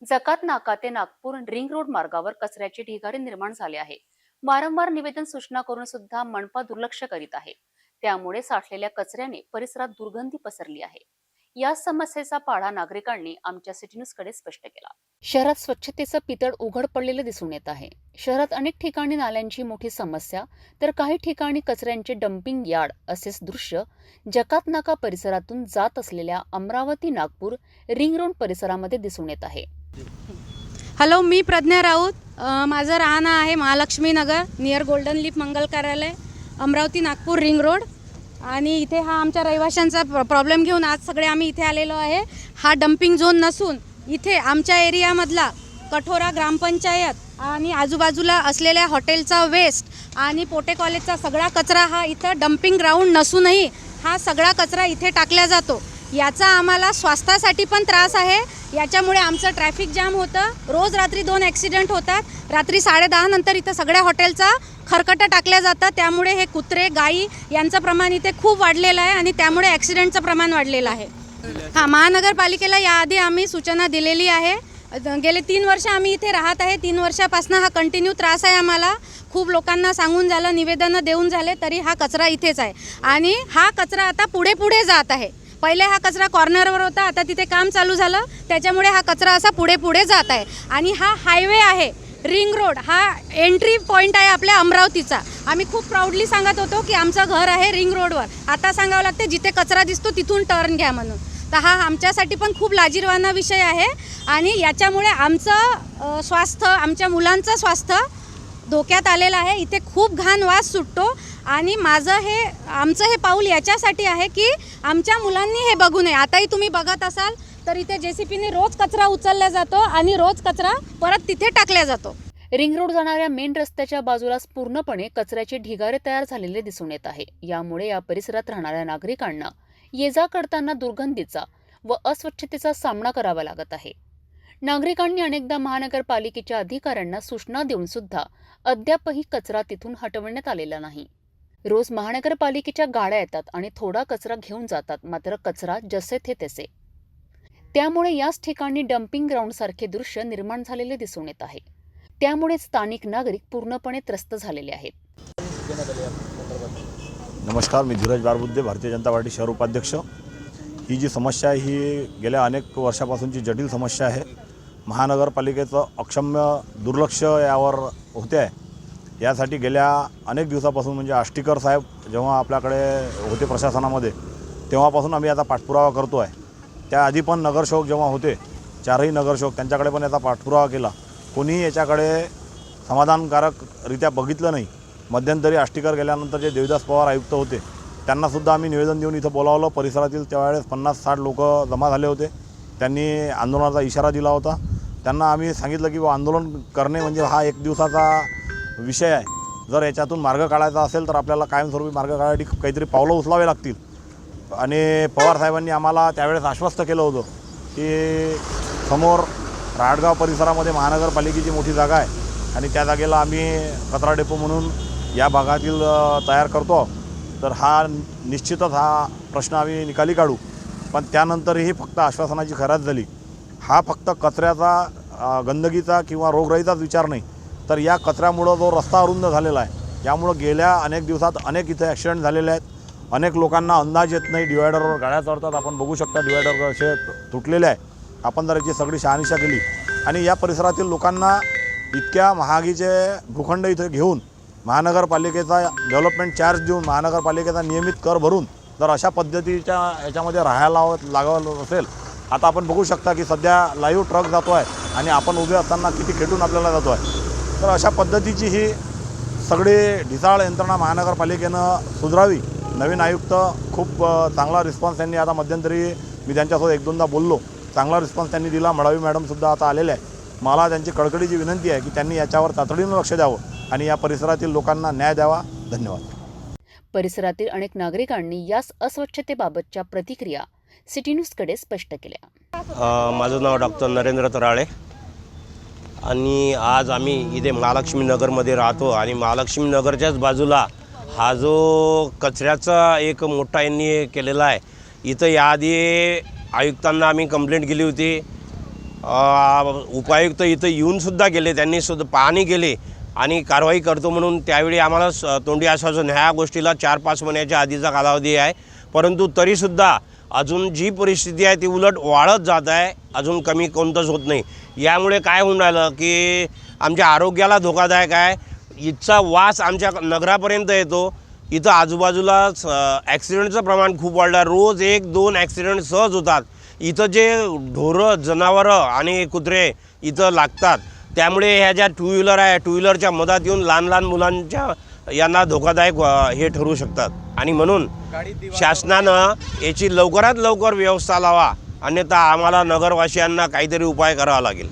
जकात नाका ते नागपूर रिंग रोड मार्गावर कचऱ्याचे ढिगारे निर्माण झाले आहे. वारंवार निवेदन सूचना करून सुद्धा मनपा दुर्लक्ष करीत आहे. त्यामुळे साठलेल्या कचऱ्याने परिसरात दुर्गंधी पसरली आहे. या समस्येचा पाढा नागरिकांनी आमच्या सिटी न्यूजकडे स्पष्ट केला. शहरात स्वच्छतेचं पितळ उघड पडलेलं दिसून येत आहे. शहरात अनेक ठिकाणी नाल्यांची मोठी समस्या, तर काही ठिकाणी कचऱ्यांचे डम्पिंग यार्ड असेच दृश्य जकात नाका परिसरातून जात असलेल्या अमरावती नागपूर रिंग रोड परिसरामध्ये दिसून येत आहे. हॅलो, मी प्रज्ञा राऊत. माझं राहणं आहे महालक्ष्मी नगर नियर गोल्डन लीफ मंगल कार्यालय, अमरावती नागपूर रिंग रोड. आणि इथे हा आमच्या रहिवाशांचा प्रॉब्लेम घेऊन आज सगळे आम्ही इथे आलेलो आहे. हा डम्पिंग झोन नसून इथे आमच्या एरियामधला कठोरा ग्रामपंचायत आणि आजूबाजूला असलेल्या हॉटेलचा वेस्ट आणि पोटे कॉलेजचा सगळा कचरा हा इथं डम्पिंग ग्राउंड नसूनही हा सगळा कचरा इथे टाकला जातो. याचा आम्हाला स्वास्थ्यासाठी पण त्रास आहे. याच्यामुळे आमचं ट्रॅफिक जाम होतं. रोज रात्री 2 ॲक्सिडेंट होतात. रात्री 10:30 नंतर इथं सगळ्या हॉटेलचा खरकटं टाकल्या जातं. त्यामुळे हे कुत्रे गायी यांचं प्रमाण इथे खूप वाढलेलं आहे आणि त्यामुळे ॲक्सिडेंटचं प्रमाण वाढलेलं आहे. हां, महानगरपालिकेला याआधी आम्ही सूचना दिलेली आहे. गेले 3 वर्ष आम्ही इथे राहत आहे. 3 वर्षापासून हा कंटिन्यू त्रास आहे आम्हाला. खूप लोकांना सांगून झालं, निवेदनं देऊन झाले, तरी हा कचरा इथेच आहे. आणि हा कचरा आता पुढे पुढे जात आहे. पहिले हा कचरा कॉर्नरवर होता, आता तिथे काम चालू झालं, त्याच्यामुळे हा कचरा असा पुढे पुढे जात आहे. आणि हा हायवे आहे, रिंग रोड हा एंट्री पॉईंट आहे आपल्या अमरावतीचा. आम्ही खूप प्राऊडली सांगत होतो की आमचं घर आहे रिंग रोडवर. आता सांगावं लागते जिथे कचरा दिसतो तिथून टर्न घ्या म्हणून. तर हा आमच्यासाठी पण खूप लाजिरवाणा विषय आहे. आणि याच्यामुळे आमचं स्वास्थ्य, आमच्या मुलांचं स्वास्थ्य धोक्यात आलेलं आहे. इथे खूप घाण वास सुटतो. आणि आमचं हे पाऊल याच्यासाठी आहे की आमच्या मुलांनी हे बघू नये. आताही तुम्ही बघत असाल तर इथे JCPने रोज कचरा उचलला जातो आणि रोज कचरा परत तिथे टाकला जातो. रिंग रोड जाणाऱ्या मेन रस्त्याच्या बाजूलाच पूर्णपणे कचऱ्याचे ढिगारे तयार झालेले दिसून येत आहे. यामुळे या परिसरात राहणाऱ्या नागरिकांना ये जा करताना दुर्गंधीचा व अस्वच्छतेचा सामना करावा लागत आहे. नागरिकांनी अनेकदा महानगरपालिकेच्या अधिकाऱ्यांना सूचना देऊन सुद्धा अद्यापही कचरा तिथून हटवण्यात आलेला नाही. रोज महानगरपालिकेच्या गाड्या येतात आणि थोडा कचरा घेऊन जातात, मात्र कचरा जसे थे तसे. त्यामुळे याच ठिकाणी डम्पिंग ग्राउंड सारखे दृश्य निर्माण झालेले दिसून येत आहे. त्यामुळे स्थानिक नागरिक पूर्णपणे त्रस्त झालेले आहेत. नमस्कार, मी धीरज बारबुद्धे, भारतीय जनता पार्टी शहर उपाध्यक्ष. ही जी समस्या आहे ही गेल्या अनेक वर्षापासूनची जटिल समस्या आहे. महानगरपालिकेचं अक्षम्य दुर्लक्ष यावर होते आहे. यासाठी गेल्या अनेक दिवसापासून म्हणजे आष्टीकर साहेब जेव्हा आपल्याकडे होते प्रशासनामध्ये तेव्हापासून आम्ही याचा पाठपुरावा करतो आहे. त्याआधी पण नगरसेवक जेव्हा होते, 4ही नगरसेवक, त्यांच्याकडे पण याचा पाठपुरावा केला. कोणीही याच्याकडे समाधानकारकरित्या बघितलं नाही. मध्यंतरी आष्टीकर गेल्यानंतर जे देवदास पवार आयुक्त होते त्यांनासुद्धा आम्ही निवेदन देऊन इथं बोलावलं. परिसरातील त्यावेळेस 50-60 लोक जमा झाले होते. त्यांनी आंदोलनाचा इशारा दिला होता. त्यांना आम्ही सांगितलं की आंदोलन करणे म्हणजे हा 1 दिवसाचा विषय आहे. जर याच्यातून मार्ग काढायचा असेल तर आपल्याला कायमस्वरूपी मार्ग काढायसाठी काहीतरी पावलं उचलावे लागतील. आणि पवारसाहेबांनी आम्हाला त्यावेळेस आश्वस्त केलं होतं की समोर राहटगाव परिसरामध्ये महानगरपालिकेची मोठी जागा आहे आणि त्या जागेला आम्ही कचरा डेपो म्हणून या भागातील तयार करतो. तर हा निश्चितच हा प्रश्न आम्ही निकाली काढू. पण त्यानंतरही फक्त आश्वासनाची खराच झाली. हा फक्त कचऱ्याचा, गंदगीचा किंवा रोगराईचाच विचार नाही, तर या कचऱ्यामुळं जो रस्ता अरुंद झालेला आहे यामुळं गेल्या अनेक दिवसात अनेक इथे ॲक्सिडेंट झालेले आहेत. अनेक लोकांना अंदाज येत नाही. डिवायडरवर गाड्या चढतात, आपण बघू शकता डिवायडर असे तुटलेले आहे. आपण जर याची सगळी शहानिशा केली आणि या परिसरातील लोकांना इतक्या महागीचे भूखंड इथे घेऊन महानगरपालिकेचा डेव्हलपमेंट चार्ज देऊन महानगरपालिकेचा नियमित कर भरून जर अशा पद्धतीच्या याच्यामध्ये राहायला लागवं असेल, आता आपण बघू शकता की सध्या लाईव्ह ट्रक जातो आहे आणि आपण उभे असताना किती खेटून आपल्याला जातो आहे. तर अशा पद्धतीची ही सगळी ढिसाळ यंत्रणा महानगरपालिकेनं सुधारावी. नवीन आयुक्त खूप चांगला रिस्पॉन्स त्यांनी आता मध्यंतरी मी त्यांच्यासोबत 1-2दा बोललो, चांगला रिस्पॉन्स त्यांनी दिला. मडावी मॅडमसुद्धा आता आलेले आहे. मला त्यांची कळकळीची विनंती आहे की त्यांनी याच्यावर तातडीनं लक्ष द्यावं आणि या परिसरातील लोकांना न्याय द्यावा. धन्यवाद. परिसरातील अनेक नागरिकांनी याच अस्वच्छतेबाबतच्या प्रतिक्रिया सिटी न्यूजकडे स्पष्ट केल्या. माझं नाव डॉक्टर नरेंद्र तराळे आणि आज आम्ही इथे महालक्ष्मी नगरमध्ये राहतो आणि महालक्ष्मी नगरच्याच बाजूला हा जो कचऱ्याचा एक मोठा यांनी केलेला आहे. इथं याआधी आयुक्तांना आम्ही कंप्लेंट केली होती उपायुक्त इथं येऊनसुद्धा गेले, त्यांनी सुद्धा पाहणी केली आणि कारवाई करतो म्हणून त्यावेळी आम्हाला तोंडी आश्वासन ह्या गोष्टीला 4-5 महिन्याच्या आधीचा कालावधी आहे. परंतु तरीसुद्धा अजून जी परिस्थिती आहे ती उलट वाढत जात आहे, अजून कमी कोणतंच होत नाही. यामुळे काय होऊन राहिलं की आमच्या आरोग्याला धोकादायक आहे. इथचा वास आमच्या नगरापर्यंत येतो. इथं आजूबाजूला ॲक्सिडेंटचं प्रमाण खूप वाढलं आहे. रोज 1-2 ॲक्सिडेंट सहज होतात. इथं जे ढोरं, जनावरं आणि कुत्रे इथं लागतात, त्यामुळे ह्या ज्या टू व्हीलर आहे, टू व्हीलरच्या मधात येऊन लहान लहान मुलांच्या यांना धोकादायक हे ठरू शकतात. आणि म्हणून शासनानं याची लवकरात लवकर व्यवस्था लावा, अन्यथा आम्हाला नगरवासियांना काहीतरी उपाय करावा लागेल.